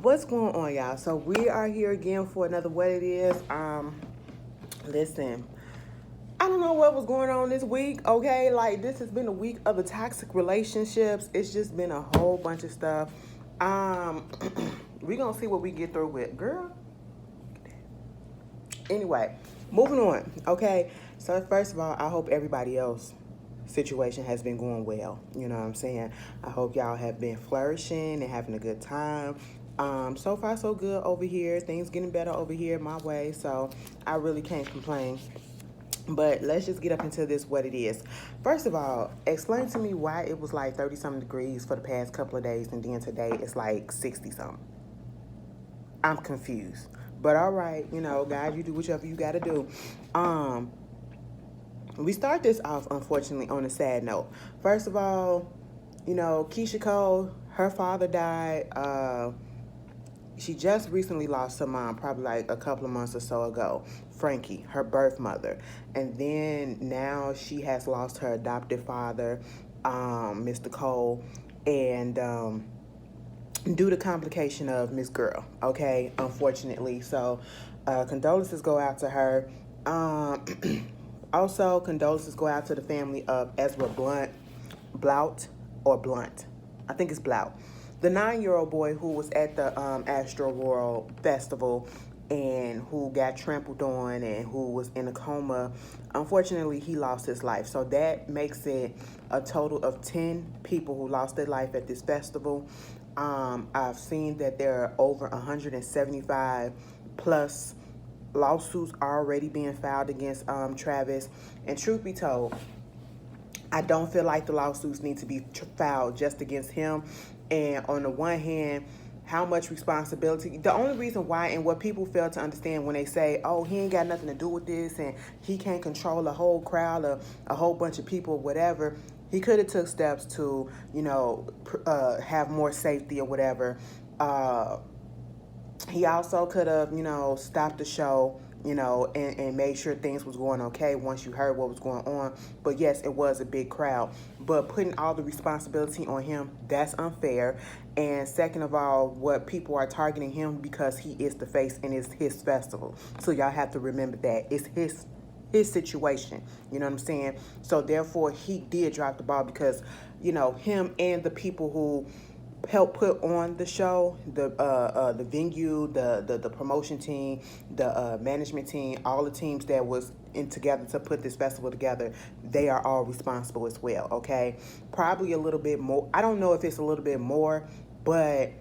What's going on, y'all? So we are here again for another What It Is. Listen, I don't know what was going on this week, okay? Like, this has been a week of the toxic relationships. It's just been a whole bunch of stuff. We gonna see what we get through with, girl. Anyway, moving on, okay? So first of all, I hope everybody else situation has been going well. You know what I'm saying? I hope y'all have been flourishing and having a good time. So far so good over here. Things getting better over here my way. So I really can't complain. But let's just get up into this what it is. First of all, explain to me why it was like 30-something degrees for the past couple of days and then today it's like 60-something. I'm confused. But all right, you know, guys, you do whatever you gotta do. We start this off, unfortunately, on a sad note. First of all, you know, Keisha Cole, her father died. She just recently lost her mom, probably like a couple of months or so ago. Frankie, her birth mother. And then now she has lost her adoptive father, Mr. Cole. And due to complication of Miss Girl, okay, unfortunately. So condolences go out to her. Also, condolences go out to the family of Ezra Blount. I think it's Blount. The 9-year-old boy who was at the Astro World Festival and who got trampled on and who was in a coma. Unfortunately, he lost his life. So that makes it a total of 10 people who lost their life at this festival. I've seen that there are over 175 plus lawsuits already being filed against Travis. And truth be told, I don't feel like the lawsuits need to be filed just against him. And on the one hand, how much responsibility, the only reason why, and what people fail to understand when they say, oh, he ain't got nothing to do with this and he can't control a whole crowd or a whole bunch of people, whatever. He could have took steps to, you know, have more safety or whatever. He also could have, you know, stopped the show, you know, and made sure things was going okay once you heard what was going on. But yes, it was a big crowd. But putting all the responsibility on him, that's unfair. And second of all, what people are targeting him because he is the face and it's his festival. So y'all have to remember that. It's his situation. You know what I'm saying? So therefore, he did drop the ball because, you know, him and the people who help put on the show, the venue, the promotion team, the management team, all the teams that was in together to put this festival together, they are all responsible as well, okay? Probably a little bit more. I don't know if it's a little bit more, but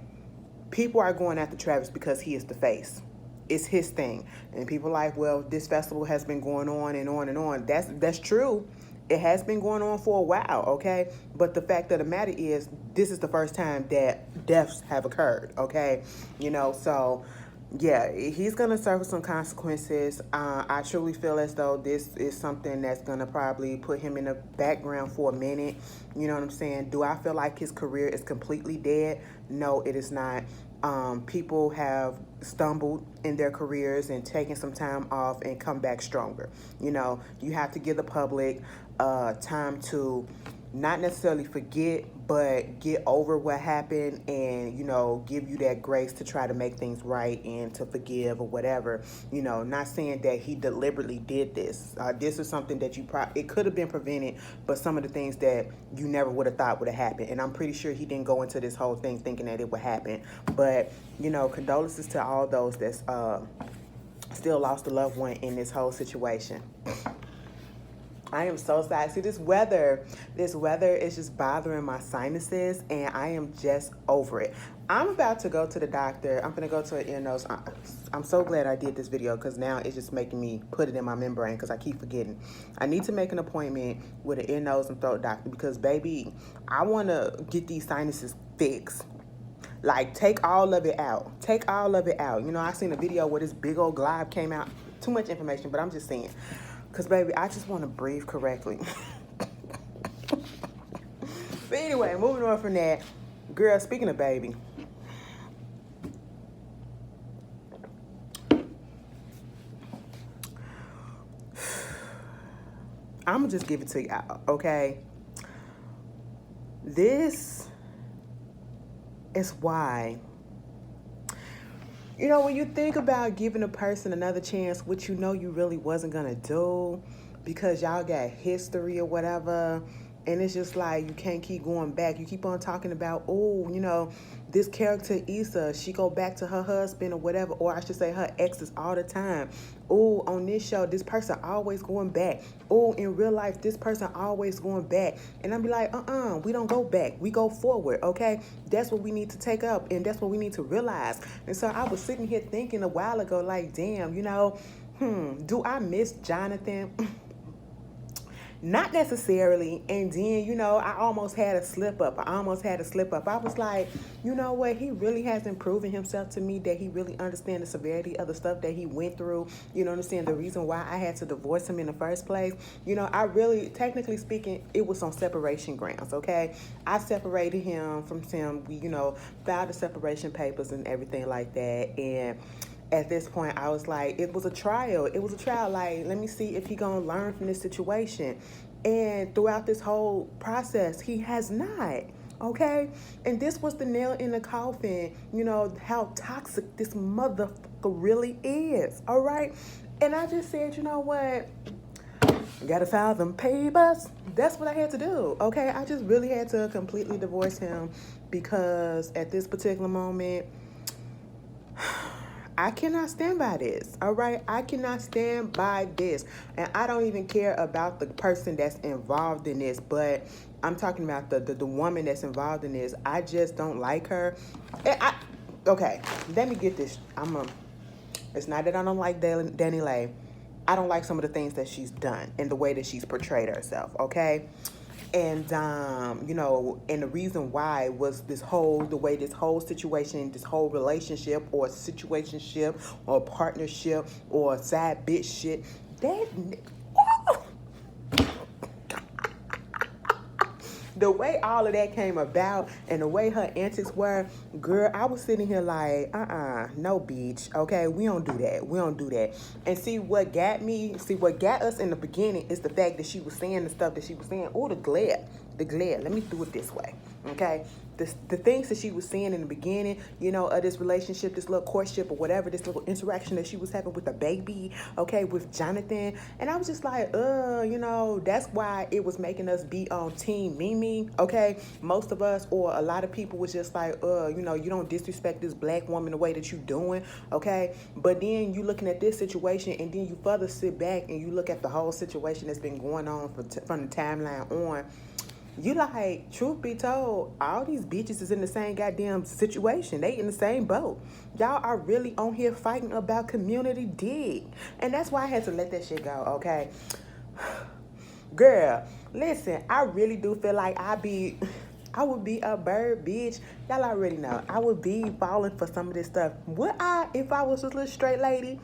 people are going after Travis because he is the face. It's his thing. And people are like, well, this festival has been going on and on and on. That's true. It has been going on for a while, okay? But the fact of the matter is, this is the first time that deaths have occurred, okay? You know, so, yeah, he's going to suffer some consequences. I truly feel as though this is something that's going to probably put him in the background for a minute. You know what I'm saying? Do I feel like his career is completely dead? No, it is not. People have stumbled in their careers and taken some time off and come back stronger. You know, you have to give the public time to not necessarily forget, but get over what happened and, you know, give you that grace to try to make things right and to forgive or whatever. You know, not saying that he deliberately did this. This is something that it could have been prevented, but some of the things that you never would have thought would have happened. And I'm pretty sure he didn't go into this whole thing thinking that it would happen. But, you know, condolences to all those that's still lost a loved one in this whole situation. I am so sad. See, this weather is just bothering my sinuses, and I am just over it. I'm about to go to the doctor. I'm going to go to an ear, nose. I'm so glad I did this video because now it's just making me put it in my membrane because I keep forgetting. I need to make an appointment with an ear, nose, and throat doctor because, baby, I want to get these sinuses fixed. Like, take all of it out. Take all of it out. You know, I seen a video where this big old glob came out. Too much information, but I'm just saying. Because, baby, I just want to breathe correctly. But anyway, moving on from that. Girl, speaking of baby. I'm going to just give it to y'all, okay? This is why You know, when you think about giving a person another chance, which you know you really wasn't gonna do because y'all got history or whatever, and it's just like you can't keep going back. You keep on talking about, oh, you know, this character Issa, she go back to her husband or whatever, or I should say her exes all the time. Oh, on this show, this person always going back. Oh, in real life, this person always going back. And I'm be like, we don't go back. We go forward, okay? That's what we need to take up, and that's what we need to realize. And so I was sitting here thinking a while ago, like, damn, you know, do I miss Jonathan? Not necessarily. And then, you know, I almost had a slip up. I was like, you know what? He really hasn't proven himself to me that he really understands the severity of the stuff that he went through. You know what I'm saying? The reason why I had to divorce him in the first place. You know, I really, technically speaking, it was on separation grounds, okay? I separated him from him. We, you know, filed the separation papers and everything like that. And at this point, I was like, it was a trial. Like, let me see if he gonna learn from this situation. And throughout this whole process, he has not. Okay? And this was the nail in the coffin, you know, how toxic this motherfucker really is. All right? And I just said, you know what? Gotta file them papers. That's what I had to do. Okay? I just really had to completely divorce him because at this particular moment, I cannot stand by this, all right? I cannot stand by this. And I don't even care about the person that's involved in this, but I'm talking about the woman that's involved in this. I just don't like her. Okay, let me get this. It's not that I don't like DaniLeigh. I don't like some of the things that she's done and the way that she's portrayed herself, okay? And, you know, and the reason why was the way this whole situation, this whole relationship or situationship or partnership or side bitch shit, the way all of that came about and the way her antics were, girl, I was sitting here like, no, bitch, okay? We don't do that. And see what got us in the beginning is the fact that she was saying the stuff that she was saying. Oh, the glare. Let me do it this way, okay? The things that she was saying in the beginning, you know, of this relationship, this little courtship or whatever, this little interaction that she was having with the baby, okay, with Jonathan. And I was just like, you know, that's why it was making us be on team Mimi, okay? Most of us or a lot of people was just like, you know, you don't disrespect this black woman the way that you doing, okay? But then you looking at this situation and then you further sit back and you look at the whole situation that's been going on from the timeline on. You like, truth be told, all these bitches is in the same goddamn situation. They in the same boat. Y'all are really on here fighting about community dig. And that's why I had to let that shit go, okay? Girl, listen, I really do feel like I would be a bird, bitch. Y'all already know. I would be falling for some of this stuff. Would I, if I was a little straight lady?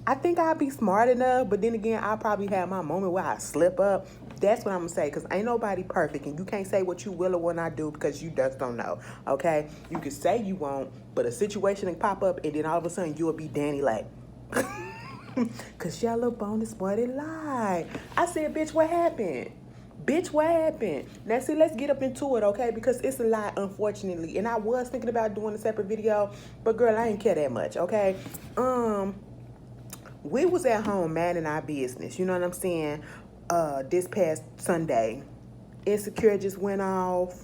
I think I'd be smart enough, but then again, I'll probably have my moment where I slip up. That's what I'm going to say, because ain't nobody perfect, and you can't say what you will or will not do because you just don't know, okay? You can say you won't, but a situation can pop up, and then all of a sudden, you'll be DaniLeigh. Because y'all up on this what it like. I said, bitch, what happened? Bitch, what happened? Now, see, let's get up into it, okay? Because it's a lot, unfortunately. And I was thinking about doing a separate video, but girl, I ain't care that much, okay? We was at home minding our business, you know what I'm saying? This past Sunday, Insecure just went off.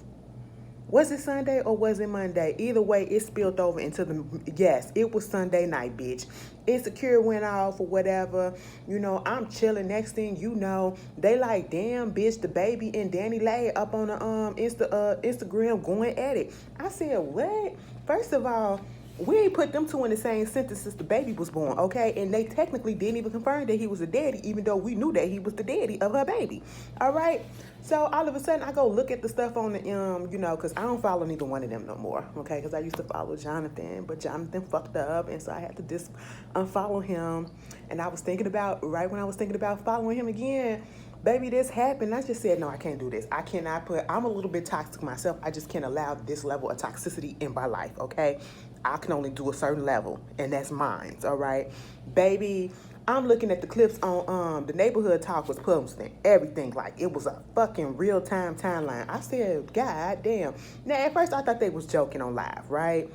Was it Sunday or was it Monday? Either way, it spilled over into yes, it was Sunday night, bitch. Insecure went off or whatever. You know, I'm chilling. Next thing you know, they like, damn, bitch, the baby and DaniLeigh up on the Instagram going at it. I said, what? First of all, we ain't put them two in the same sentence since the baby was born, okay? And they technically didn't even confirm that he was the daddy, even though we knew that he was the daddy of her baby, all right? So all of a sudden, I go look at the stuff on the, you know, because I don't follow neither one of them no more, okay? Because I used to follow Jonathan, but Jonathan fucked up, and so I had to just unfollow him. And I was thinking about, right when I was thinking about following him again, baby, this happened. I just said, no, I can't do this. I cannot I'm a little bit toxic myself. I just can't allow this level of toxicity in my life, okay? I can only do a certain level, and that's mine, all right? Baby, I'm looking at the clips on the Neighborhood Talk was posting everything like it was a fucking real-time timeline. I said, God damn. Now, at first, I thought they was joking on live, right?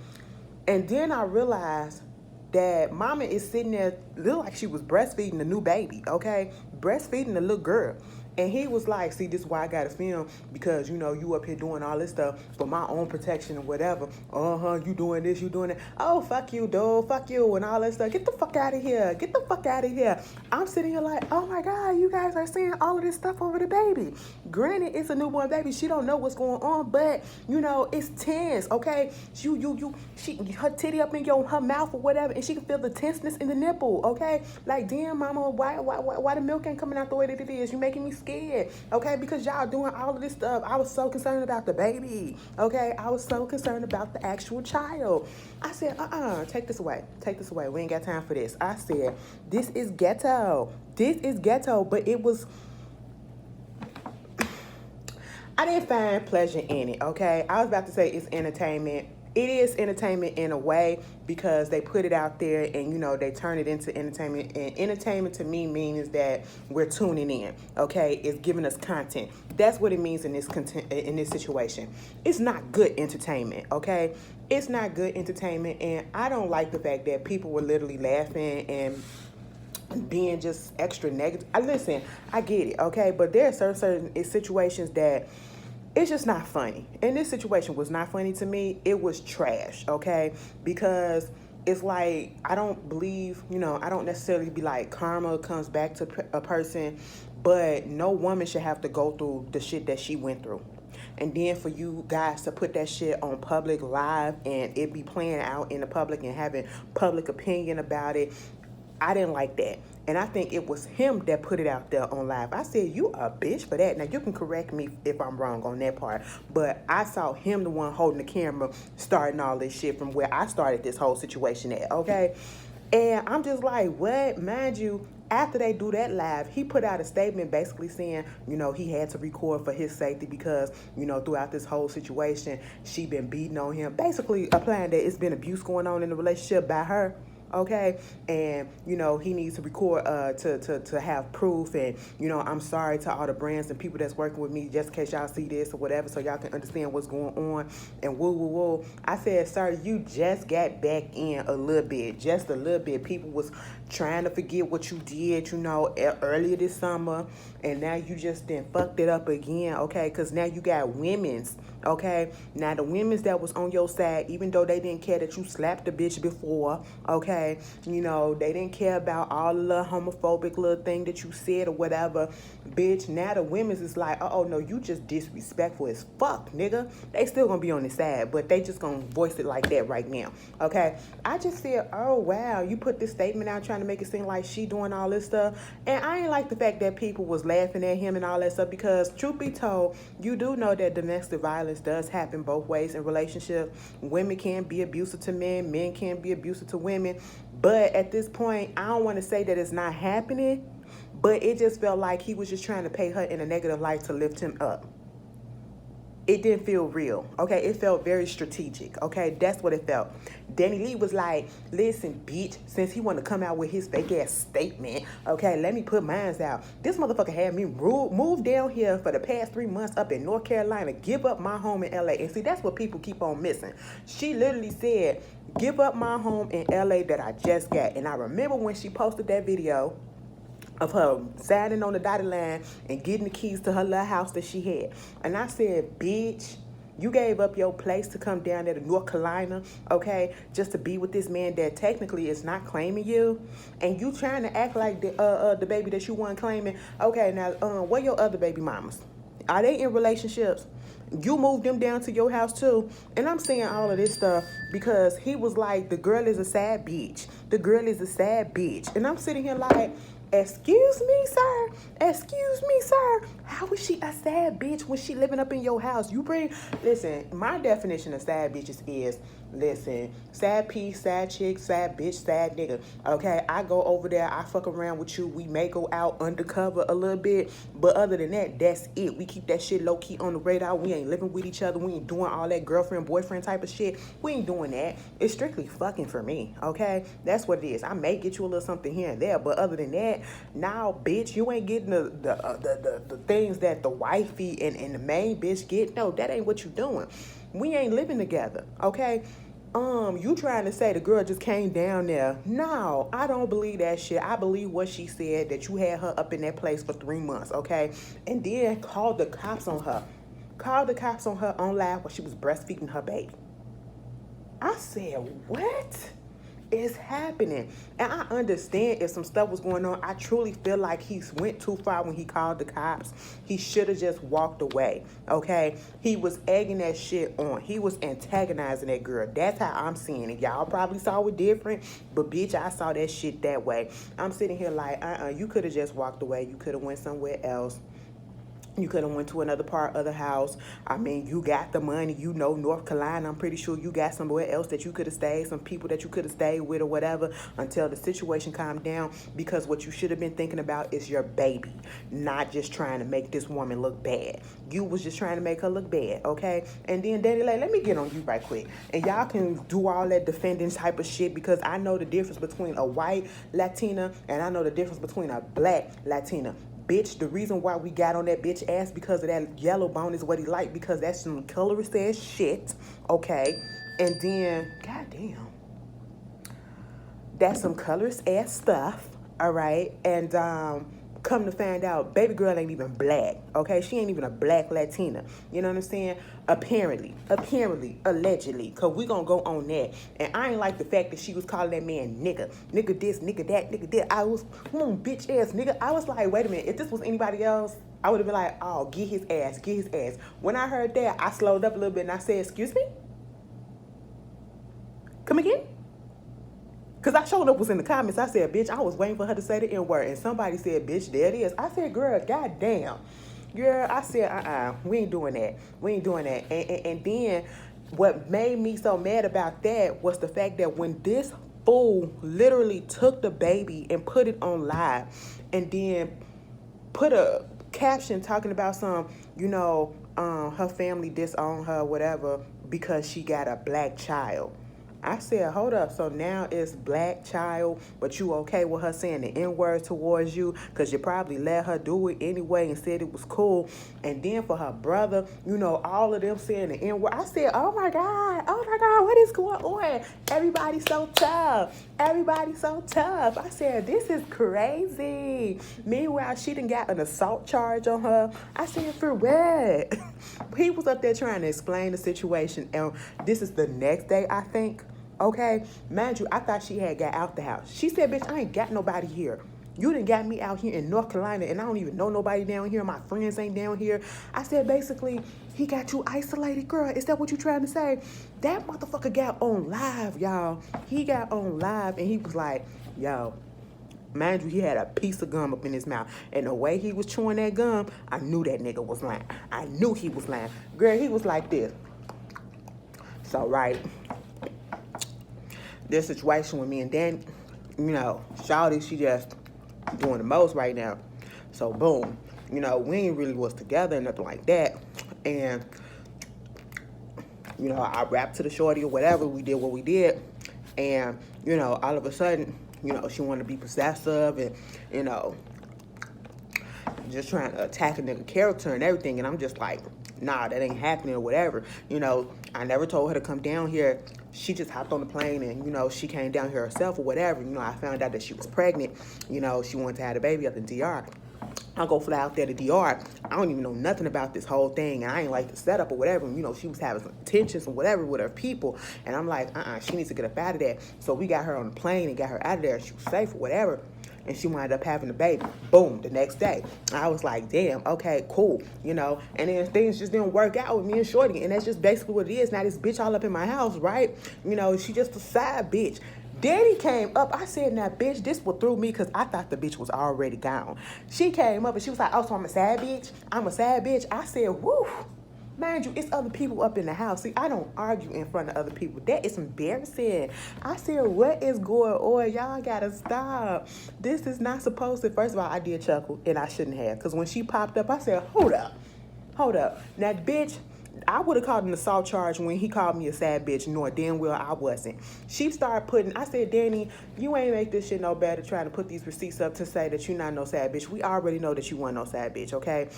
And then I realized that mama is sitting there, look like she was breastfeeding a new baby, okay? Breastfeeding a little girl. And he was like, see, this is why I got to film, because, you know, you up here doing all this stuff for my own protection or whatever. You doing this, you doing that. Oh, fuck you, dude, fuck you, and all that stuff. Get the fuck out of here. Get the fuck out of here. I'm sitting here like, oh my God, you guys are saying all of this stuff over the baby. Granted, it's a newborn baby. She don't know what's going on, but, you know, it's tense, okay? Her titty up in her mouth or whatever, and she can feel the tenseness in the nipple, okay? Like, damn, mama, why the milk ain't coming out the way that it is? You making me scared, okay? Because y'all doing all of this stuff. I was so concerned about the baby, okay? I was so concerned about the actual child. I said, take this away. Take this away. We ain't got time for this. I said, this is ghetto. This is ghetto, but it was... I didn't find pleasure in it, okay? I was about to say it's entertainment. It is entertainment in a way because they put it out there and, you know, they turn it into entertainment. And entertainment to me means that we're tuning in, okay? It's giving us content. That's what it means in this situation. It's not good entertainment, okay? It's not good entertainment, and I don't like the fact that people were literally laughing and being just extra negative. Listen, I get it, okay? But there are certain situations that it's just not funny. And this situation was not funny to me. It was trash, okay? Because it's like, I don't believe, you know, I don't necessarily be like karma comes back to a person, but no woman should have to go through the shit that she went through. And then for you guys to put that shit on public live and it be playing out in the public and having public opinion about it, I didn't like that. And I think it was him that put it out there on live. I said, you a bitch for that. Now, you can correct me if I'm wrong on that part. But I saw him the one holding the camera, starting all this shit from where I started this whole situation at, okay? And I'm just like, what? Mind you, after they do that live, he put out a statement basically saying, you know, he had to record for his safety because, you know, throughout this whole situation, she been beating on him. Basically applying that it's been abuse going on in the relationship by her. Okay, and you know he needs to record to have proof, and you know I'm sorry to all the brands and people that's working with me, just in case y'all see this or whatever, so y'all can understand what's going on. And woo. I said, sir, you just got back in a little bit, just a little bit. People was trying to forget what you did, you know, earlier this summer, and now you just then fucked it up again. Okay, because now you got women's. Okay, now the women's that was on your side, even though they didn't care that you slapped the bitch before, okay, you know, they didn't care about all the little homophobic little thing that you said or whatever, bitch, now the women's is like, oh no, you just disrespectful as fuck, nigga. They still gonna be on the side, but they just gonna voice it like that right now, okay? I just said, oh wow, you put this statement out trying to make it seem like she doing all this stuff, and I ain't like the fact that people was laughing at him and all that stuff, because truth be told, you do know that domestic violence does happen both ways in relationships. Women can be abusive to men, men can be abusive to women, but at this point, I don't want to say that it's not happening, but it just felt like he was just trying to paint her in a negative light to lift him up. It didn't feel real, okay? It felt very strategic, okay? That's what it felt. DaniLeigh was like, listen, bitch, since he want to come out with his fake-ass statement, okay, let me put mine out. This motherfucker had me move down here for the past 3 months up in North Carolina, give up my home in L.A. And see, that's what people keep on missing. She literally said, give up my home in L.A. that I just got. And I remember when she posted that video of her signing on the dotted line and getting the keys to her little house that she had. And I said, bitch, you gave up your place to come down there to North Carolina, okay, just to be with this man that technically is not claiming you, and you trying to act like the baby that you weren't claiming. Okay, now, where your other baby mamas? Are they in relationships? You moved them down to your house too. And I'm saying all of this stuff because he was like, the girl is a sad bitch. The girl is a sad bitch. And I'm sitting here like, excuse me, sir? Excuse me, sir? How is she a sad bitch when she living up in your house? Listen, my definition of sad bitches is, listen, sad piece, sad chick, sad bitch, sad nigga. Okay, I go over there, I fuck around with you. We may go out undercover a little bit, but other than that, that's it. We keep that shit low key on the radar. We ain't living with each other. We ain't doing all that girlfriend, boyfriend type of shit. We ain't doing that. It's strictly fucking for me, okay? That's what it is. I may get you a little something here and there, but other than that, now, bitch, you ain't getting the things that the wifey and the main bitch get. No, that ain't what you doing. We ain't living together, okay? you trying to say the girl just came down there. No, I don't believe that shit. I believe what she said, that you had her up in that place for 3 months, okay? And then called the cops on her. Called the cops on her on live while she was breastfeeding her baby. I said, what is happening? And I understand if some stuff was going on. I truly feel like he went too far when he called the cops. He should have just walked away, okay? He was egging that shit on. He was antagonizing that girl. That's how I'm seeing it. Y'all probably saw it different, but bitch, I saw that shit that way. I'm sitting here like, you could have just walked away. You could have went somewhere else. You could have went to another part of the house. I mean, you got the money. You know, North Carolina, I'm pretty sure you got somewhere else that you could have stayed, some people that you could have stayed with or whatever until the situation calmed down, because what you should have been thinking about is your baby, not just trying to make this woman look bad. You was just trying to make her look bad, okay? And then, DaniLeigh, let me get on you right quick. And y'all can do all that defending type of shit, because I know the difference between a white Latina and I know the difference between a black Latina. Bitch, the reason why we got on that bitch ass because of that yellow bone is what he liked, because that's some colorist ass shit, okay? And then, goddamn, that's some colorist ass stuff, all right? And come to find out, baby girl ain't even black, okay? She ain't even a black Latina, you know what I'm saying? Apparently, allegedly, because we gonna go on that. And I ain't like the fact that she was calling that man nigga. Nigga this, nigga that, nigga that. I was, bitch ass nigga. I was like, wait a minute, if this was anybody else, I would have been like, oh, get his ass, get his ass. When I heard that, I slowed up a little bit and I said, excuse me? Come again? Because I showed up was in the comments. I said, bitch, I was waiting for her to say the N-word. And somebody said, bitch, there it is. I said, girl, goddamn. Girl, I said, we ain't doing that. We ain't doing that. And then what made me so mad about that was the fact that when this fool literally took the baby and put it on live and then put a caption talking about some, her family disowned her, whatever, because she got a black child. I said, hold up, so now it's black child, but you okay with her saying the N-word towards you because you probably let her do it anyway and said it was cool. And then for her brother, all of them saying the N-word. I said, oh my God, what is going on? Everybody's so tough. Everybody's so tough. I said, this is crazy. Meanwhile, she done got an assault charge on her. I said, for what? He was up there trying to explain the situation, and this is the next day, I think. Okay, mind you, I thought she had got out the house. She said, bitch, I ain't got nobody here. You done got me out here in North Carolina and I don't even know nobody down here. My friends ain't down here. I said, basically, he got you isolated, girl. Is that what you trying to say? That motherfucker got on live, y'all. He got on live and he was like, yo, mind you, he had a piece of gum up in his mouth. And the way he was chewing that gum, I knew that nigga was lying. I knew he was lying. Girl, he was like this. So, right, this situation with me and Dan, Shaunie, she just doing the most right now. So, boom, we ain't really was together or nothing like that. And, I rapped to the shorty or whatever. We did what we did. And, all of a sudden, she wanted to be possessive and, just trying to attack a nigga character and everything. And I'm just like, nah, that ain't happening or whatever. I never told her to come down here. She just hopped on the plane and, she came down here herself or whatever. I found out that she was pregnant. She wanted to have a baby up in DR. I'll go fly out there to DR. I don't even know nothing about this whole thing. And I ain't like the setup or whatever. She was having some tensions or whatever with her people. And I'm like, she needs to get up out of there. So we got her on the plane and got her out of there. She was safe or whatever. And she wound up having a baby. Boom, the next day. I was like, damn, okay, cool. And then things just didn't work out with me and Shorty. And that's just basically what it is. Now this bitch all up in my house, right? She just a side bitch. Daddy came up. I said, now, bitch, this what threw me because I thought the bitch was already gone. She came up and she was like, oh, so I'm a sad bitch? I'm a sad bitch? I said, woo. Mind you, it's other people up in the house. See, I don't argue in front of other people. That is embarrassing. I said, what is going on? Y'all gotta stop. This is not supposed to. First of all, I did chuckle, and I shouldn't have. Because when she popped up, I said, hold up. Now, bitch, I would have called an assault charge when he called me a sad bitch, knowing damn well I wasn't. She started putting, I said, Danny, you ain't make this shit no better trying to put these receipts up to say that you're not no sad bitch. We already know that you weren't no sad bitch, okay?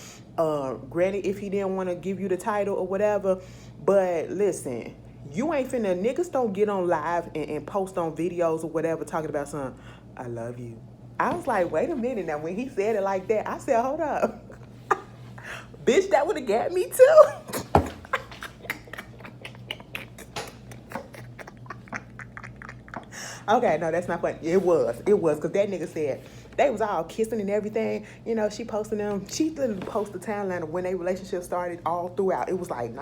Granted, if he didn't want to give you the title or whatever, but listen, You ain't finna, niggas don't get on live and post on videos or whatever talking about something, I love you. I was like, wait a minute. Now, when he said it like that, I said, hold up. Bitch, that would have got me too. Okay, no, that's not funny. It was, because that nigga said, they was all kissing and everything. You know, she posted them. She literally posted the timeline of when their relationship started all throughout. It was like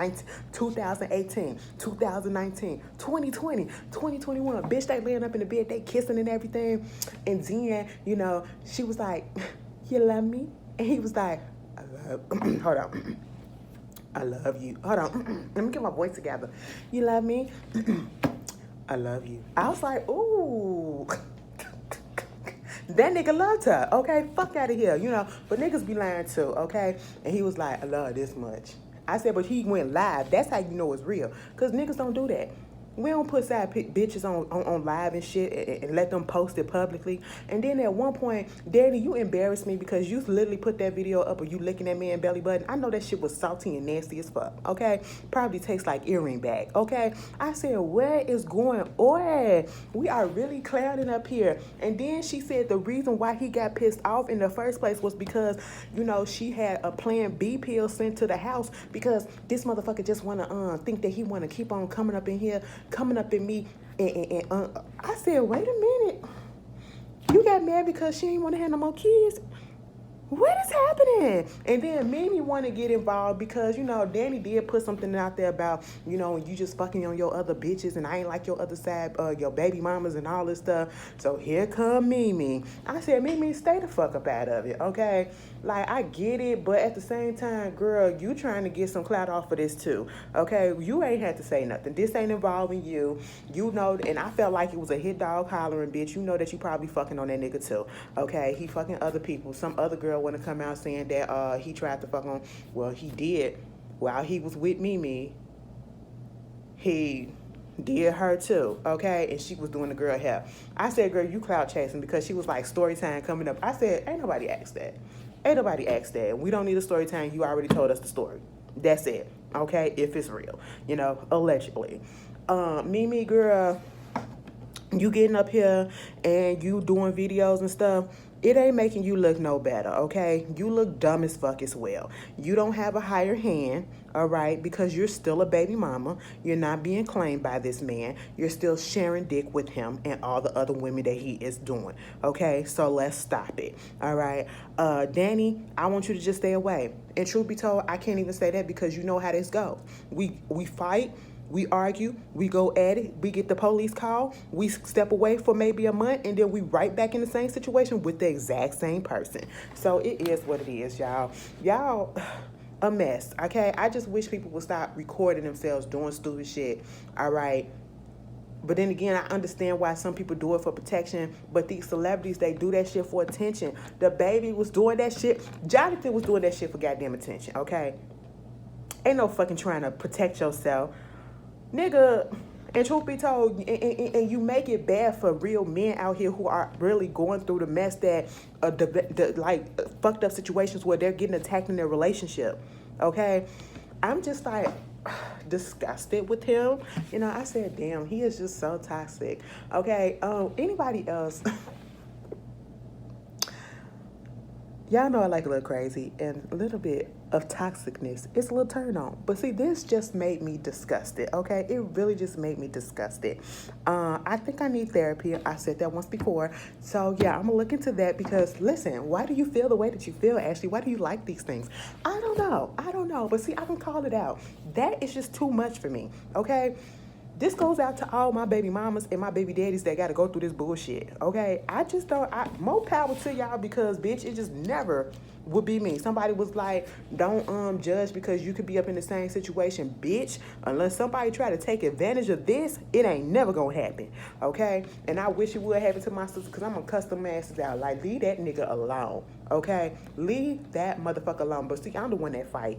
2018, 2019, 2020, 2021. Bitch, they laying up in the bed, they kissing and everything. And then, you know, she was like, you love me? And he was like, I love, hold on. I love you. Hold on. Let me get my voice together. You love me? I love you. I was like, ooh. That nigga loved her, okay? Fuck out of here, you know. But niggas be lying too, okay? And he was like, I love her this much. I said, but he went live. That's how you know it's real. Because niggas don't do that. We don't put side bitches on live and shit and let them post it publicly. And then at one point, Danny, you embarrassed me because you literally put that video up of you licking that man belly button. I know that shit was salty and nasty as fuck, okay? Probably tastes like earring bag, okay? I said, what is going on? We are really clouding up here. And then she said the reason why he got pissed off in the first place was because, you know, she had a Plan B pill sent to the house because this motherfucker just want to think that he want to keep on coming up in here, coming up in me, and I said, wait a minute, you got mad because she ain't want to have no more kids? What is happening? And then Mimi want to get involved because, you know, Danny did put something out there about, you know, you just fucking on your other bitches and I ain't like your other side, your baby mamas and all this stuff. So here come Mimi. I said, Mimi, stay the fuck up out of it, okay? Like, I get it, but at the same time, girl, you trying to get some clout off of this too, okay? You ain't had to say nothing. This ain't involving you. You know, and I felt like it was a hit dog hollering, bitch. You know that you probably fucking on that nigga too, okay? He fucking other people. Some other girl want to come out saying that he tried to fuck on. Well, he did. While he was with Mimi, he did her too, okay? And she was doing the girl hair. I said, girl, you clout chasing, because she was like, story time coming up. I said, ain't nobody asked that. Ain't nobody asked that. We don't need a story time. You already told us the story. That's it, okay? If it's real, you know, allegedly. Mimi, girl, you getting up here and you doing videos and stuff, it ain't making you look no better, okay? You look dumb as fuck as well. You don't have a higher hand, all right? Because you're still a baby mama. You're not being claimed by this man. You're still sharing dick with him and all the other women that he is doing, okay? So let's stop it, all right? Danny, I want you to just stay away. And truth be told, I can't even say that because you know how this goes. We fight. We argue, we go at it, we get the police call, we step away for maybe a month, and then we right back in the same situation with the exact same person. So it is what it is, y'all. Y'all a mess, okay? I just wish people would stop recording themselves doing stupid shit, all right? But then again, I understand why some people do it for protection, but these celebrities, they do that shit for attention. The baby was doing that shit. Jonathan was doing that shit for goddamn attention, okay? Ain't no fucking trying to protect yourself. Nigga, and truth be told, and you make it bad for real men out here who are really going through the mess that, fucked up situations where they're getting attacked in their relationship, okay? I'm just like disgusted with him. You know, I said, damn, he is just so toxic, okay? Anybody else? Y'all know I like a little crazy, and a little bit of toxicness. It's a little turn on. But see, this just made me disgusted, okay? It really just made me disgusted. I think I need therapy. I said that once before. So, yeah, I'm going to look into that because, listen, why do you feel the way that you feel, Ashley? Why do you like these things? I don't know. But see, I can call it out. That is just too much for me, okay? This goes out to all my baby mamas and my baby daddies that got to go through this bullshit, okay? I just don't, more power to y'all because, bitch, it just never would be me. Somebody was like, don't judge because you could be up in the same situation, bitch. Unless somebody try to take advantage of this, it ain't never gonna happen, okay? And I wish it would happen to my sister because I'm gonna cuss them asses out. Like, leave that nigga alone, okay? Leave that motherfucker alone. But see, I'm the one that fight.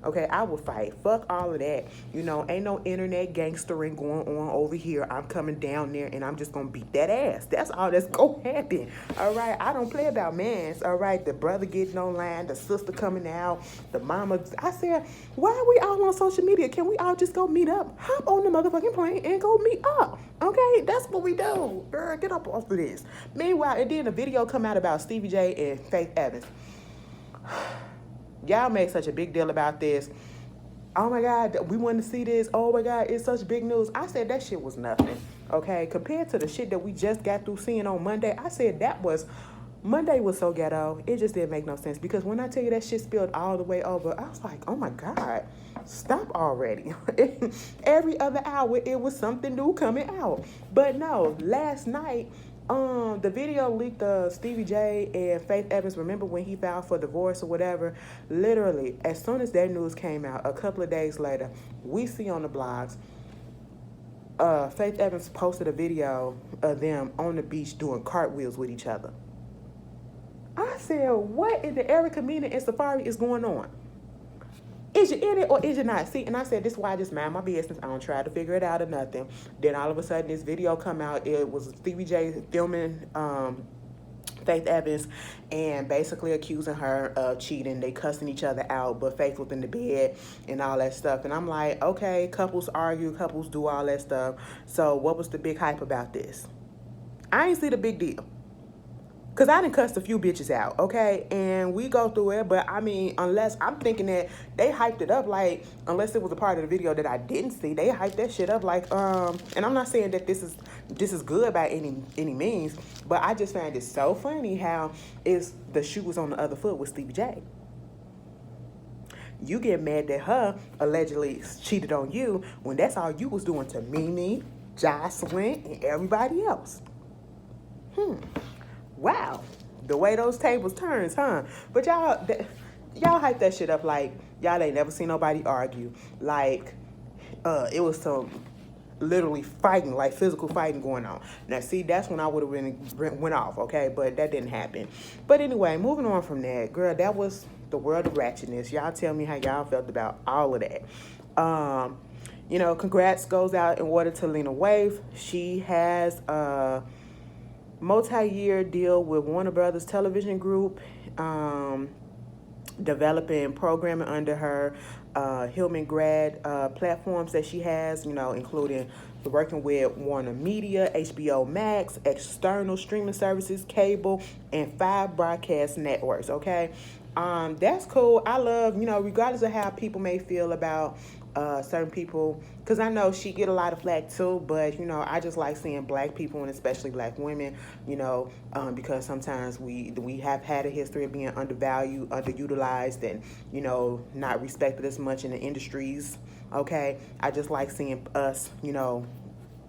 Okay, I will fight. Fuck all of that. You know, ain't no internet gangstering going on over here. I'm coming down there and I'm just gonna beat that ass. That's all that's gonna happen. All right, I don't play about mans. All right, the brother getting online, the sister coming out, the mama. I said, why are we all on social media? Can we all just go meet up? Hop on the motherfucking plane and go meet up. Okay, that's what we do. Girl, get up off of this. Meanwhile, and then a video come out about Stevie J and Faith Evans. Y'all make such a big deal about this. Oh my God, we want to see this. Oh my God, it's such big news. I said that shit was nothing, okay? Compared to the shit that we just got through seeing on Monday, I said Monday was so ghetto. It just didn't make no sense because when I tell you that shit spilled all the way over, I was like, oh my God, stop already. Every other hour, it was something new coming out. But no, last night, the video leaked of Stevie J and Faith Evans. Remember when he filed for divorce or whatever? Literally, as soon as that news came out, a couple of days later, we see on the blogs, Faith Evans posted a video of them on the beach doing cartwheels with each other. I said, what in the Erica Mena and Safari is going on? Is you in it or is you not? See, and I said, this is why I just mind my business. I don't try to figure it out or nothing. Then all of a sudden, this video come out. It was Stevie J filming Faith Evans and basically accusing her of cheating. They cussing each other out, but Faith was in the bed and all that stuff. And I'm like, okay, couples argue, couples do all that stuff. So what was the big hype about this? I ain't see the big deal. Because I done cussed a few bitches out, okay? And we go through it, but I mean, unless I'm thinking that they hyped it up like, unless it was a part of the video that I didn't see, they hyped that shit up like, and I'm not saying that this is good by any means, but I just found it so funny how the shoe was on the other foot with Stevie J. You get mad that her allegedly cheated on you when that's all you was doing to Mimi, Jocelyn, and everybody else. Wow, the way those tables turns, huh? But y'all hype that shit up like y'all ain't never seen nobody argue. Like, it was some literally fighting, like physical fighting going on. Now, see, that's when I would have went off, okay? But that didn't happen. But anyway, moving on from that, girl, that was the world of ratchetness. Y'all tell me how y'all felt about all of that. You know, congrats goes out in order to Lena Waithe. She has multi-year deal with Warner Brothers Television Group, developing programming under her Hillman grad platforms that she has, you know, including working with Warner Media, HBO Max, external streaming services, cable, and 5 broadcast networks, okay? That's cool. I love, you know, regardless of how people may feel about certain people, because I know she get a lot of flack too, but you know, I just like seeing black people and especially black women, you know, because sometimes we have had a history of being undervalued, underutilized, and you know, not respected as much in the industries. Okay, I just like seeing us, you know,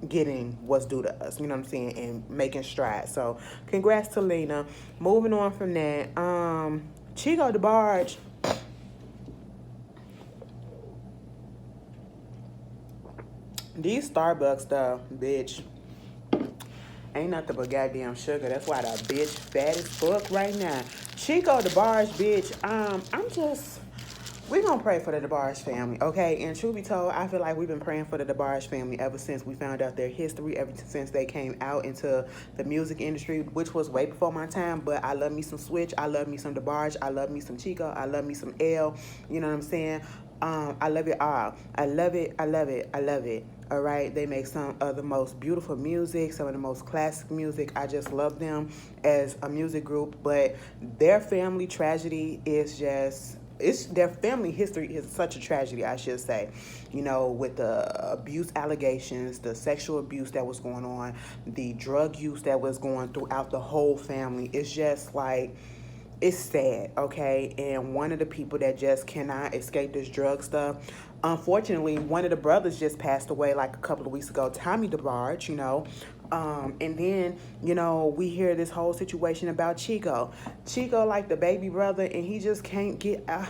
getting what's due to us, you know what I'm saying, and making strides. So congrats to Lena. Moving on from that, Chico DeBarge. These Starbucks stuff, bitch, ain't nothing but goddamn sugar. That's why that bitch fat as fuck right now. Chico DeBarge, bitch, we gonna pray for the DeBarge family, okay? And truth be told, I feel like we've been praying for the DeBarge family ever since we found out their history, ever since they came out into the music industry, which was way before my time, but I love me some Switch, I love me some DeBarge, I love me some Chico, I love me some L, you know what I'm saying? I love it all. I love it, I love it, I love it. All right, they make some of the most beautiful music, some of the most classic music. I just love them as a music group, but their family tragedy is just, their family history is such a tragedy, I should say. You know, with the abuse allegations, the sexual abuse that was going on, the drug use that was going throughout the whole family. It's just like, it's sad, okay? And one of the people that just cannot escape this drug stuff, unfortunately, one of the brothers just passed away like a couple of weeks ago, Tommy DeBarge, you know. And then, you know, we hear this whole situation about Chico. Chico like the baby brother, and he just can't get out.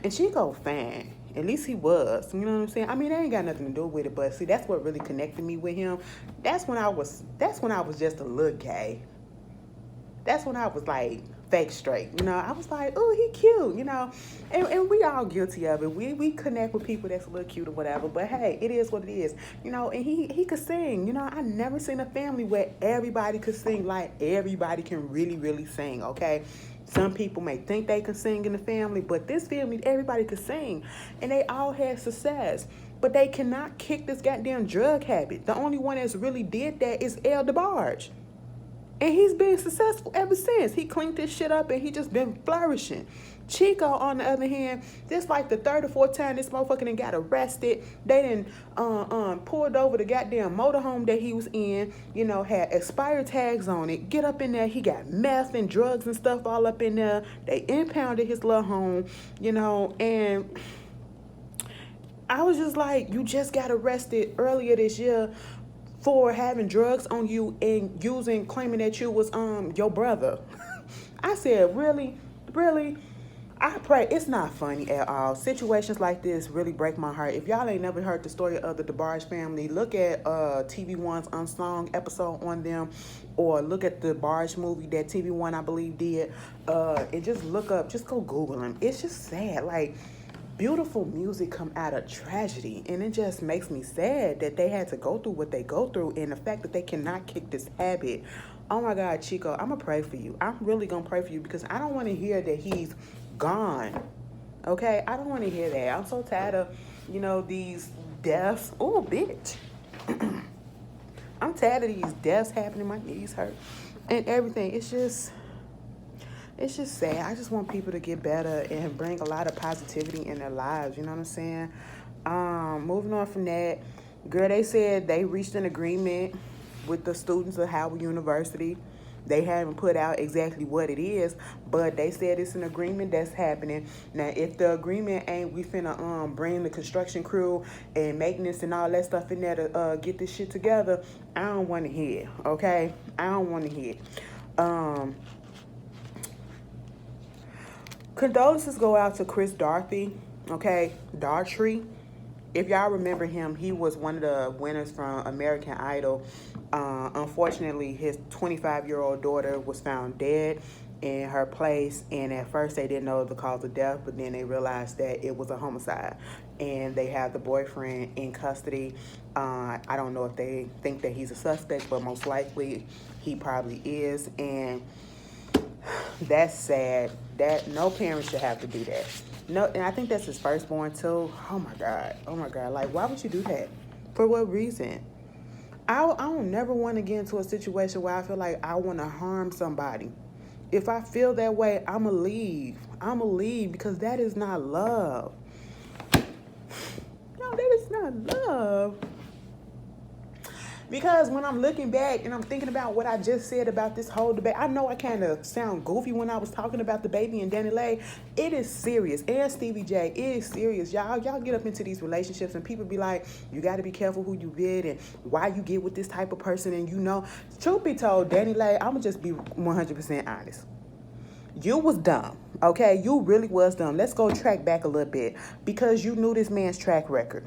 And Chico fan. At least he was, you know what I'm saying? I mean, that ain't got nothing to do with it, but see, that's what really connected me with him. That's when I was just a little gay. That's when I was like fake straight. You know, I was like, oh, he cute, you know. And we all guilty of it. We connect with people that's a little cute or whatever. But hey, it is what it is. You know, and he could sing. You know, I never seen a family where everybody could sing like everybody can really, really sing, okay? Some people may think they can sing in the family, but this family, everybody could sing. And they all had success. But they cannot kick this goddamn drug habit. The only one that's really did that is DeBarge. And he's been successful ever since. He cleaned this shit up and he just been flourishing. Chico, on the other hand, this like the third or fourth time this motherfucker done got arrested. They done pulled over the goddamn motorhome that he was in, you know, had expired tags on it. Get up in there, he got meth and drugs and stuff all up in there. They impounded his little home, you know, and I was just like, you just got arrested earlier this year for having drugs on you and claiming that you was your brother. I said, really? I pray. It's not funny at all. Situations like this really break my heart. If y'all ain't never heard the story of the DeBarge family, look at TV1's Unsung episode on them, or look at the DeBarge movie that TV1 I believe did, and just go Google them. It's just sad. Like, beautiful music come out of tragedy, and it just makes me sad that they had to go through what they go through, and the fact that they cannot kick this habit. Oh my God, Chico, I'm gonna pray for you. I'm really gonna pray for you because I don't want to hear that he's gone. Okay, I don't want to hear that. I'm so tired of, you know, these deaths. Oh, bitch. I'm tired of these deaths happening. My knees hurt and everything. It's just sad. I just want people to get better and bring a lot of positivity in their lives. You know what I'm saying? Moving on from that, girl, they said they reached an agreement with the students of Howard University. They haven't put out exactly what it is, but they said it's an agreement that's happening. Now, if the agreement ain't we finna bring the construction crew and maintenance and all that stuff in there to get this shit together, I don't want to hear, okay? I don't want to hear. Condolences go out to Chris Daughtry, okay? Daughtry. If y'all remember him, he was one of the winners from American Idol. Unfortunately, his 25-year-old daughter was found dead in her place, and at first they didn't know the cause of death, but then they realized that it was a homicide, and they have the boyfriend in custody. I don't know if they think that he's a suspect, but most likely he probably is, and that's sad. That no parent should have to do that. No, and I think that's his firstborn too. Oh my God. Like, why would you do that? For what reason? I don't never want to get into a situation where I feel like I want to harm somebody. If I feel that way, I'ma leave. Because that is not love. No, that is not love. Because when I'm looking back and I'm thinking about what I just said about this whole debate, I know I kind of sound goofy when I was talking about the baby and DaniLeigh. It is serious. And Stevie J, it is serious. Y'all get up into these relationships and people be like, you got to be careful who you with and why you get with this type of person. And you know, truth be told, DaniLeigh, I'm going to just be 100% honest. You was dumb, okay? You really was dumb. Let's go track back a little bit because you knew this man's track record.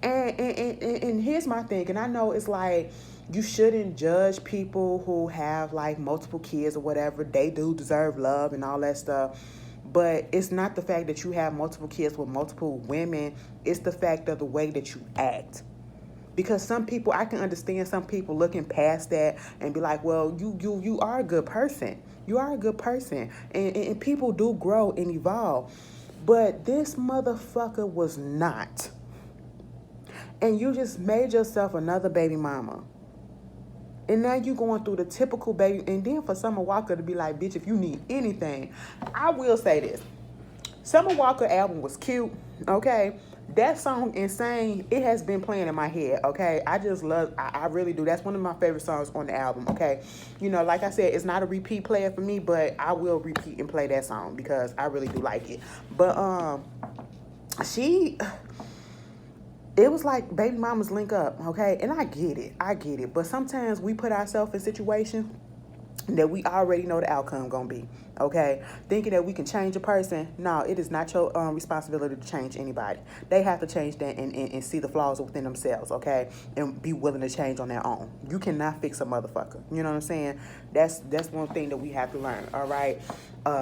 And here's my thing, and I know it's like you shouldn't judge people who have like multiple kids or whatever. They do deserve love and all that stuff. But it's not the fact that you have multiple kids with multiple women. It's the fact of the way that you act. Because some people, I can understand some people looking past that and be like, well, you are a good person. You are a good person. And people do grow and evolve. But this motherfucker was not. And you just made yourself another baby mama. And now you going through the typical baby. And then for Summer Walker to be like, bitch, if you need anything. I will say this. Summer Walker album was cute, okay? That song, Insane, it has been playing in my head, okay? I really do. That's one of my favorite songs on the album, okay? You know, like I said, it's not a repeat player for me, but I will repeat and play that song because I really do like it. But it was like baby mamas link up, okay? And I get it. But sometimes we put ourselves in situations that we already know the outcome gonna be, okay? Thinking that we can change a person, no, it is not your responsibility to change anybody. They have to change that and see the flaws within themselves, okay? And be willing to change on their own. You cannot fix a motherfucker. You know what I'm saying? That's one thing that we have to learn, all right?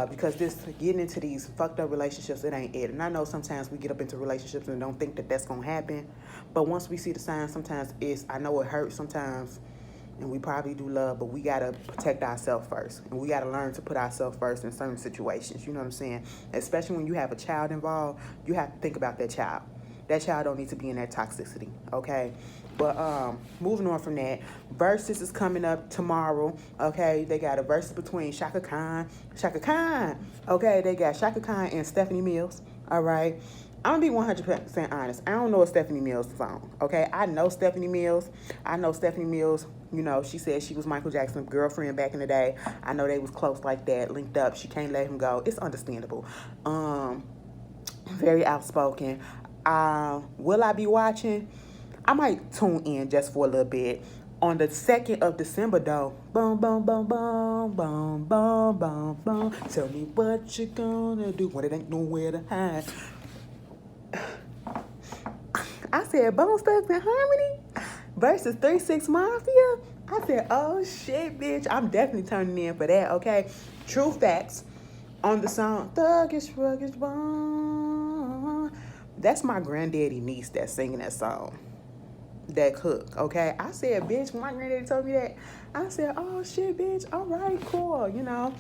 Because this getting into these fucked up relationships, it ain't it. And I know sometimes we get up into relationships and don't think that that's gonna happen, but once we see the signs, sometimes I know it hurts sometimes. And we probably do love, but we got to protect ourselves first. And we got to learn to put ourselves first in certain situations. You know what I'm saying? Especially when you have a child involved, you have to think about that child. That child don't need to be in that toxicity, okay? But moving on from that, Versus is coming up tomorrow, okay? They got a versus between Shaka Khan, okay? They got Shaka Khan and Stephanie Mills, all right? I'm gonna be 100% honest. I don't know a Stephanie Mills song, okay? I know Stephanie Mills. You know, she said she was Michael Jackson's girlfriend back in the day. I know they was close like that, linked up. She can't let him go. It's understandable. Very outspoken. Will I be watching? I might tune in just for a little bit. On the 2nd of December, though, boom, boom, boom, boom, boom, boom, boom, boom. Tell me what you gonna do when it ain't nowhere to hide. I said Bone Thugs and Harmony versus 3 6 Mafia. I said, oh shit, bitch. I'm definitely turning in for that, okay? True facts on the song Thuggish Ruggish Bone. That's my granddaddy niece that's singing that song. That cook, okay? I said, bitch, when my granddaddy told me that, I said, oh shit, bitch. All right, cool, you know.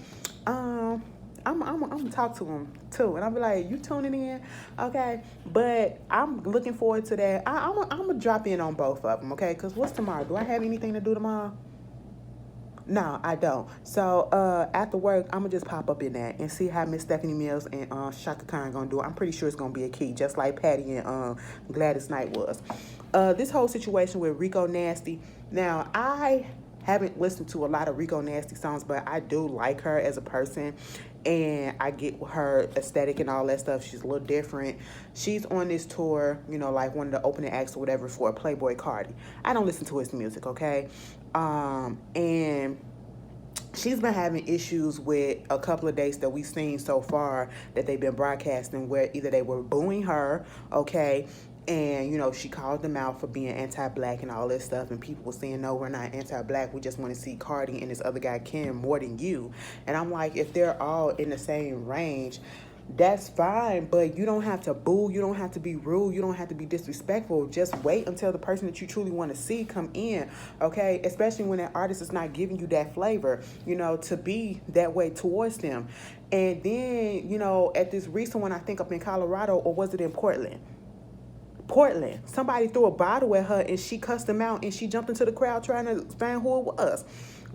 I'm gonna talk to him too, and I'll be like, "You tuning in, okay?" But I'm looking forward to that. I'm gonna drop in on both of them, okay? Cause what's tomorrow? Do I have anything to do tomorrow? No, I don't. So after work, I'm gonna just pop up in that and see how Miss Stephanie Mills and Shaka Khan gonna do it. I'm pretty sure it's gonna be a key, just like Patty and Gladys Knight was. This whole situation with Rico Nasty. Now I haven't listened to a lot of Rico Nasty songs, but I do like her as a person. And I get her aesthetic and all that stuff. She's a little different. She's on this tour, you know, like one of the opening acts or whatever for Playboy Cardi. I don't listen to his music, okay? And she's been having issues with a couple of dates that we've seen so far that they've been broadcasting where either they were booing her, okay? And, you know, she called them out for being anti-black and all this stuff. And people were saying, no, we're not anti-black. We just want to see Cardi and this other guy, Kim, more than you. And I'm like, if they're all in the same range, that's fine. But you don't have to boo. You don't have to be rude. You don't have to be disrespectful. Just wait until the person that you truly want to see come in, okay? Especially when that artist is not giving you that flavor, you know, to be that way towards them. And then, you know, at this recent one, I think up in Colorado, or was it in Portland? Somebody threw a bottle at her and she cussed them out and she jumped into the crowd trying to find who it was.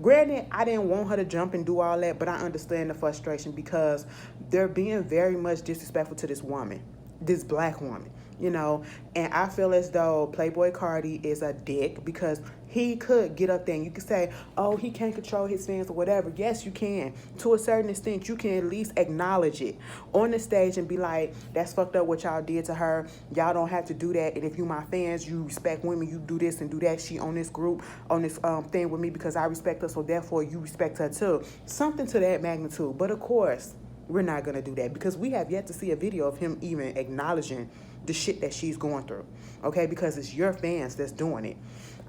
Granted, I didn't want her to jump and do all that, but I understand the frustration because they're being very much disrespectful to this woman, this black woman, you know. And I feel as though Playboy Cardi is a dick because he could get up there and you could say, oh, he can't control his fans or whatever. Yes, you can. To a certain extent, you can at least acknowledge it on the stage and be like, that's fucked up what y'all did to her. Y'all don't have to do that. And if you my fans, you respect women, you do this and do that. She on this group, on this thing with me because I respect her, so therefore you respect her too. Something to that magnitude. But of course, we're not going to do that because we have yet to see a video of him even acknowledging the shit that she's going through, okay? Because it's your fans that's doing it.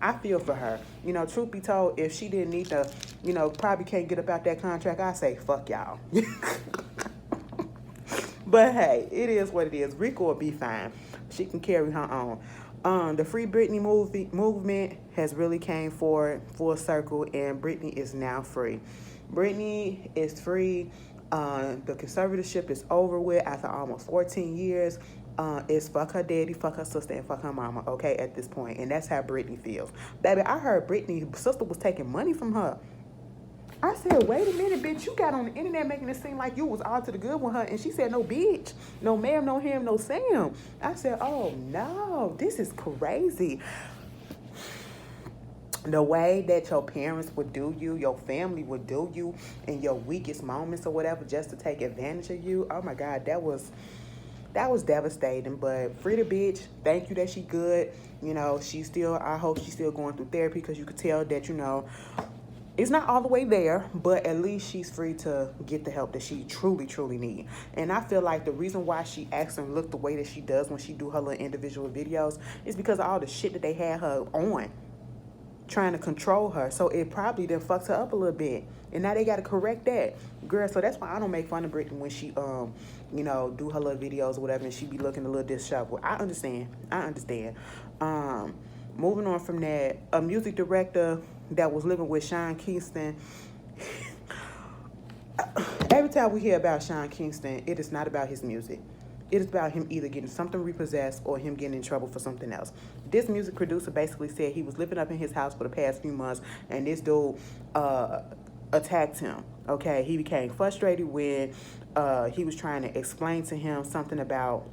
I feel for her. You know, truth be told, if she didn't need to, you know, probably can't get up out that contract, I say, fuck y'all. But hey, it is what it is. Rico will be fine. She can carry her own. The Free Britney movement has really came forward full circle, and Britney is now free. Britney is free. The conservatorship is over with after almost 14 years. It's fuck her daddy, fuck her sister, and fuck her mama, okay, at this point. And that's how Britney feels. Baby, I heard Britney's sister was taking money from her. I said, wait a minute, bitch, you got on the internet making it seem like you was all to the good with her. And she said, no, bitch, no ma'am, no him, no Sam. I said, oh, no, this is crazy. The way that your parents would do you, your family would do you in your weakest moments or whatever just to take advantage of you, oh, my God, that was devastating. But free the bitch. Thank you that she good. You know, I hope she's still going through therapy because you could tell that, you know, It's not all the way there, but at least she's free to get the help that she truly, truly need. And I feel like the reason why she acts and look the way that she does when she do her little individual videos is because of all the shit that they had her on, trying to control her. So it probably done fucked her up a little bit. And now they got to correct that. Girl, so that's why I don't make fun of Britney when she, you know, do her little videos or whatever and she be looking a little disheveled. I understand. Moving on from that, a music director that was living with Sean Kingston. Every time we hear about Sean Kingston, it is not about his music. It is about him either getting something repossessed or him getting in trouble for something else. This music producer basically said he was living up in his house for the past few months, and this dude attacked him. Okay, he became frustrated when he was trying to explain to him something about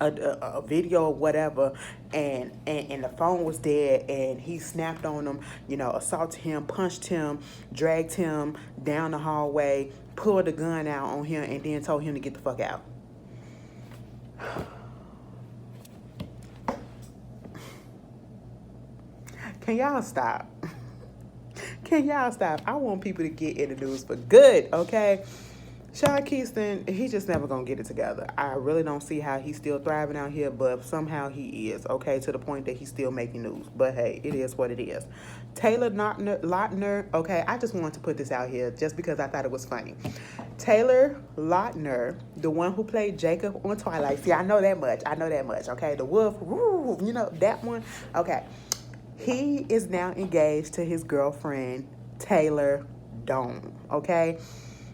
a video or whatever, and the phone was dead, and he snapped on him, you know, assaulted him, punched him, dragged him down the hallway, pulled a gun out on him, and then told him to get the fuck out. Can y'all stop? Can y'all stop? I want people to get in the news for good, okay? Sean Kingston, he just never gonna get it together. I really don't see how he's still thriving out here, but somehow he is, okay, to the point that he's still making news. But hey, it is what it is. Taylor Lautner, okay, I just wanted to put this out here just because I thought it was funny. Taylor Lautner, the one who played Jacob on Twilight. See, I know that much, okay? The wolf, woo, you know, that one, okay. He is now engaged to his girlfriend, Taylor Dome, okay?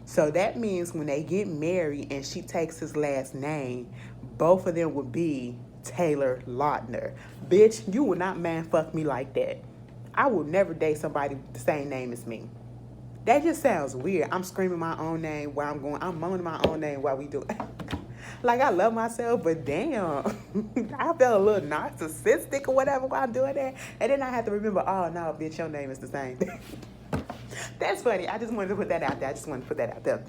So that means when they get married and she takes his last name, both of them would be Taylor Lautner. Bitch, you will not man fuck me like that. I will never date somebody with the same name as me. That just sounds weird. I'm screaming my own name while I'm moaning my own name while we do it. Like, I love myself, but damn, I felt a little narcissistic or whatever while doing that. And then I had to remember, oh no, bitch, your name is the same thing. That's funny. I just wanted to put that out there.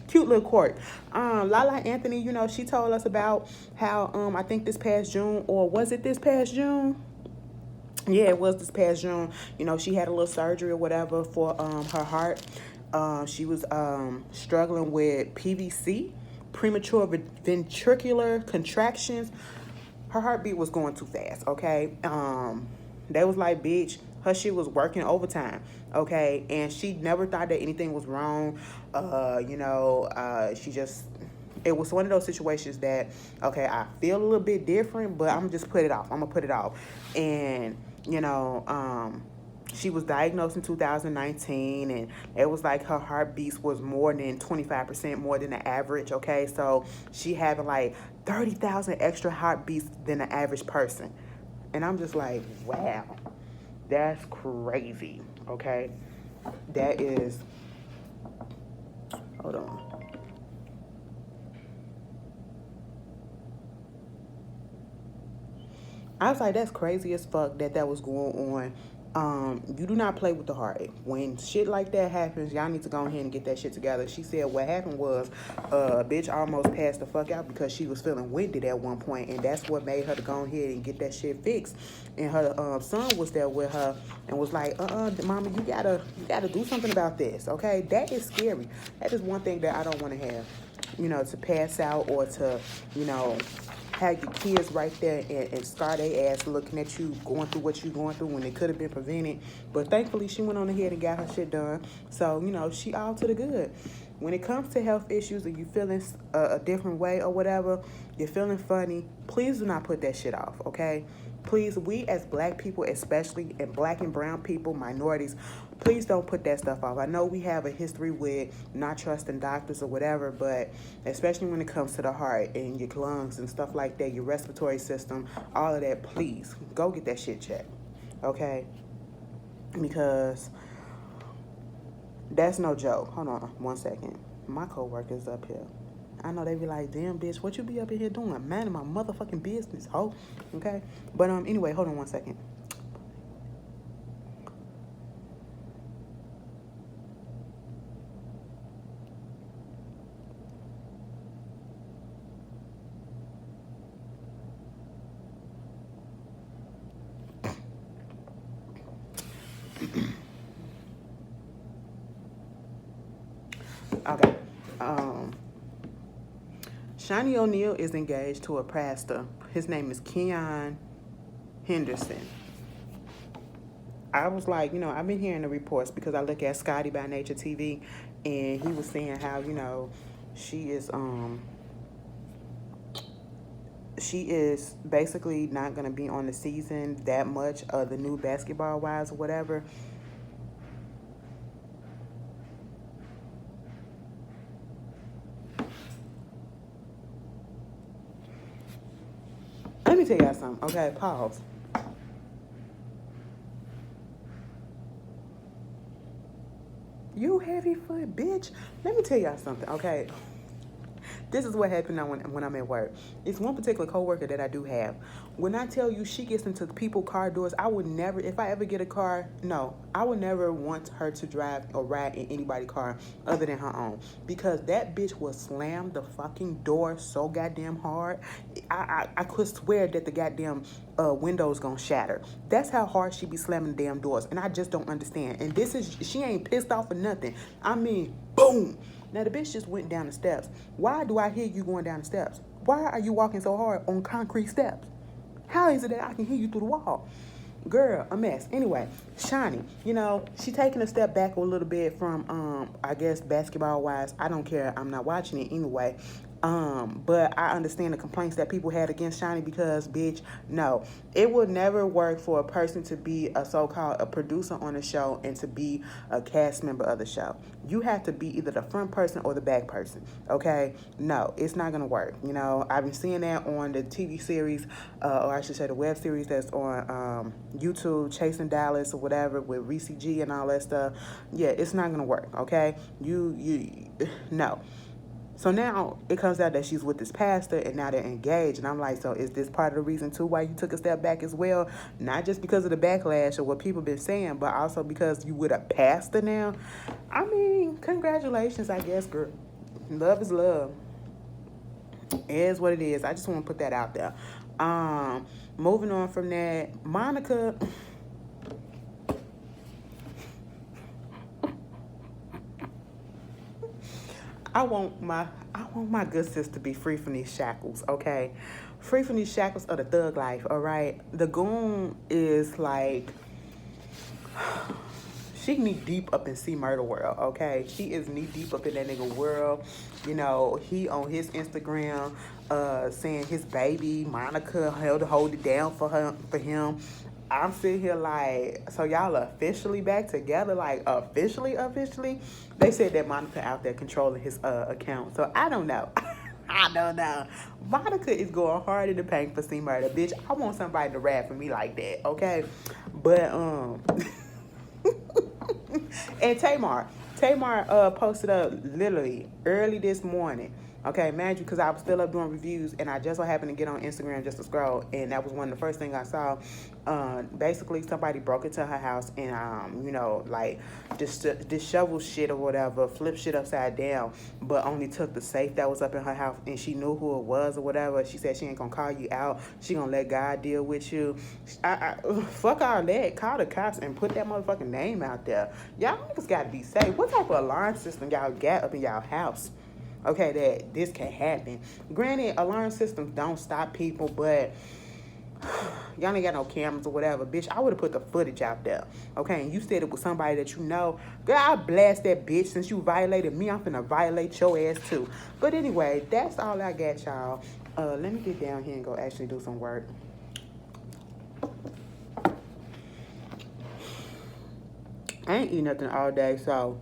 Cute little quirk. Lala Anthony, you know, she told us about how, I think this past June, or was it this past June? Yeah, it was this past June. You know, she had a little surgery or whatever for her heart. She was struggling with PVC, premature ventricular contractions. Her heartbeat was going too fast, okay? They was like, bitch, her shit was working overtime, okay? And she never thought that anything was wrong. She just, it was one of those situations that, okay, I feel a little bit different, but I'm gonna just put it off. And, you know, she was diagnosed in 2019, and it was like her heartbeats was more than 25% more than the average, okay? So she having like 30,000 extra heartbeats than the average person. And I'm just like, wow, that's crazy, okay? That is, hold on. I was like, that's crazy as fuck that was going on. You do not play with the heart. When shit like that happens, y'all need to go ahead and get that shit together. She said what happened was, bitch almost passed the fuck out because she was feeling winded at one point, and that's what made her to go ahead and get that shit fixed. And her son was there with her and was like, mama, you gotta do something about this, okay? That is scary. That is one thing that I don't want to have, you know, to pass out or to, you know, have your kids right there and scar their ass looking at you going through what you going through when it could have been prevented. But thankfully, she went on ahead and got her shit done. So, you know, she all to the good. When it comes to health issues and you feeling a different way or whatever, you're feeling funny, please do not put that shit off, okay? Please, we as black people, especially, and black and brown people, minorities, please don't put that stuff off. I know we have a history with not trusting doctors or whatever, but especially when it comes to the heart and your lungs and stuff like that, your respiratory system, all of that, please, go get that shit checked, okay? Because that's no joke. Hold on one second. My co-worker's up here. I know they be like, damn, bitch, what you be up in here doing? Man, my motherfucking business, ho. Okay? But anyway, hold on one second. Shaunie O'Neal is engaged to a pastor. His name is Keon Henderson. I was like, I've been hearing the reports because I look at Scotty by Nature TV, and he was saying how, she is basically not going to be on the season that much of the new Basketball Wives or whatever. Let me tell y'all something. Okay, pause. You heavy foot bitch. Let me tell y'all something, okay? This is what happened when I'm at work. It's one particular coworker that I do have. When I tell you she gets into people's car doors, I would never, if I ever get a car, no, I would never want her to drive or ride in anybody's car other than her own. Because that bitch will slam the fucking door so goddamn hard. I could swear that the goddamn window's gonna shatter. That's how hard she be slamming the damn doors. And I just don't understand. And she ain't pissed off or nothing. I mean, boom. Now, the bitch just went down the steps. Why do I hear you going down the steps? Why are you walking so hard on concrete steps? How is it that I can hear you through the wall? Girl, a mess. Anyway, Shaunie, she taking a step back a little bit from, I guess, Basketball Wives. I don't care. I'm not watching it anyway. But I understand the complaints that people had against Shaunie because, bitch, no. It would never work for a person to be a so-called a producer on a show and to be a cast member of the show. You have to be either the front person or the back person, okay? No, it's not going to work. I've been seeing that on the TV series, or I should say the web series that's on YouTube, Chasing Dallas or whatever, with Reese G and all that stuff. Yeah, it's not going to work, okay? No. So now it comes out that she's with this pastor and now they're engaged. And I'm like, so is this part of the reason too why you took a step back as well? Not just because of the backlash or what people been saying, but also because you with a pastor now? I mean, congratulations, I guess, girl. Love is love. It is what it is. I just want to put that out there. Moving on from that, Monica... I want my good sis to be free from these shackles, okay? Free from these shackles of the thug life, all right? The goon is like, she knee deep up in C Murder world, okay? She is knee deep up in that nigga world. He on his Instagram saying his baby Monica held to hold it down for him. I'm sitting here like, so y'all are officially back together? Like, officially? They said that Monica out there controlling his account. So, I don't know. I don't know. Monica is going hard in the paint for C Murder. Bitch, I want somebody to rap for me like that, okay? But, and Tamar posted up literally early this morning. Okay, imagine, because I was still up doing reviews, and I just so happened to get on Instagram just to scroll, and that was one of the first things I saw. Basically, somebody broke into her house and, like, disheveled shit or whatever, flipped shit upside down, but only took the safe that was up in her house, and she knew who it was or whatever. She said she ain't gonna call you out. She gonna let God deal with you. Fuck all that. Call the cops and put that motherfucking name out there. Y'all niggas gotta be safe. What type of alarm system y'all got up in y'all house? Okay, that this can happen. Granted, alarm systems don't stop people, but y'all ain't got no cameras or whatever. Bitch, I would have put the footage out there. Okay, and you said it was somebody that you know. Girl, I blast that bitch. Since you violated me, I'm finna violate your ass too. But anyway, that's all I got, y'all. Let me get down here and go actually do some work. I ain't eating nothing all day, so...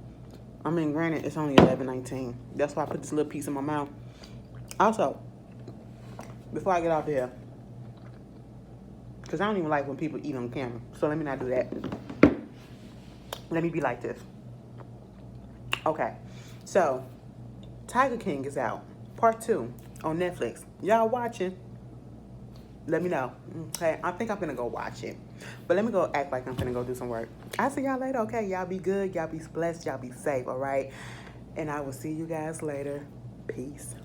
I mean, granted, it's only 11:19. That's why I put this little piece in my mouth. Also, before I get off here, because I don't even like when people eat on camera, so let me not do that. Let me be like this. Okay, so Tiger King is out, part 2 on Netflix. Y'all watching? Let me know. Okay, I think I'm gonna go watch it. But let me go act like I'm gonna go do some work. I'll see y'all later, okay? Y'all be good, y'all be blessed, y'all be safe, all right? And I will see you guys later. Peace.